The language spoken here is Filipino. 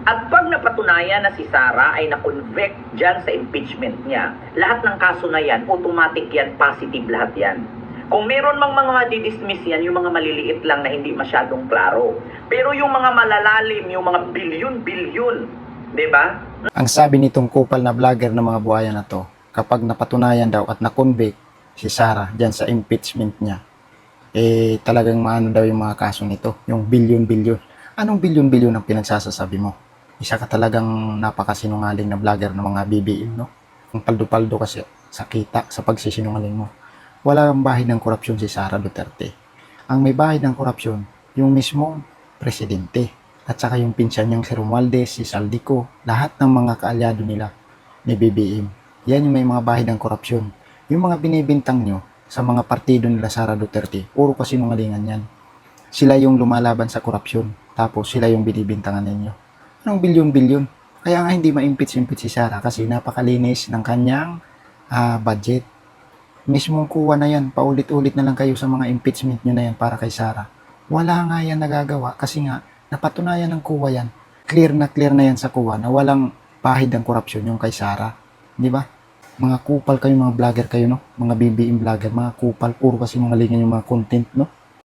At pag napatunayan na si Sara ay na-convict dyan sa impeachment niya, lahat ng kaso na yan, automatic yan, positive lahat yan. Kung meron mang mga madidismiss yan, yung mga maliliit lang na hindi masyadong klaro. Pero yung mga malalalim, yung mga bilyon-bilyon, di ba? Ang sabi nitong kupal na vlogger ng mga buhaya na to, kapag napatunayan daw at na-convict si Sara dyan sa impeachment niya, talagang maano daw yung mga kaso nito, yung bilyon-bilyon. Anong bilyon-bilyon ang pinagsasasabi mo? Isa ka talagang napakasinungaling na vlogger ng mga BBM, no? Ang paldo-paldo kasi sa kita, sa pagsisinungaling mo. Wala kang bahid ng korupsyon si Sara Duterte. Ang may bahid ng korupsyon, yung mismong presidente. At saka yung pinsan niyang si Romualdez, si Saldico, lahat ng mga kaalyado nila ni BBM. Yan yung may mga bahid ng korupsyon. Yung mga binibintang nyo sa mga partido nila Sara Duterte, puro kasinungalingan yan. Sila yung lumalaban sa korupsyon, tapos sila yung binibintangan ninyo. Anong bilyon-bilyon? Kaya nga hindi ma-impeach si Sara kasi napakalinis ng kanyang budget. Mismong kuha na yan, paulit-ulit na lang kayo sa mga impeachment nyo na yan para kay Sara. Wala nga yan nagagawa kasi nga napatunayan ng kuha yan. Clear na yan sa kuha na walang pahid ng korupsyon yung kay Sara. Di ba? Mga kupal kayo, mga vlogger kayo, no? Mga BBM vlogger, mga kupal, puro kasi mga lingan yung mga content, no?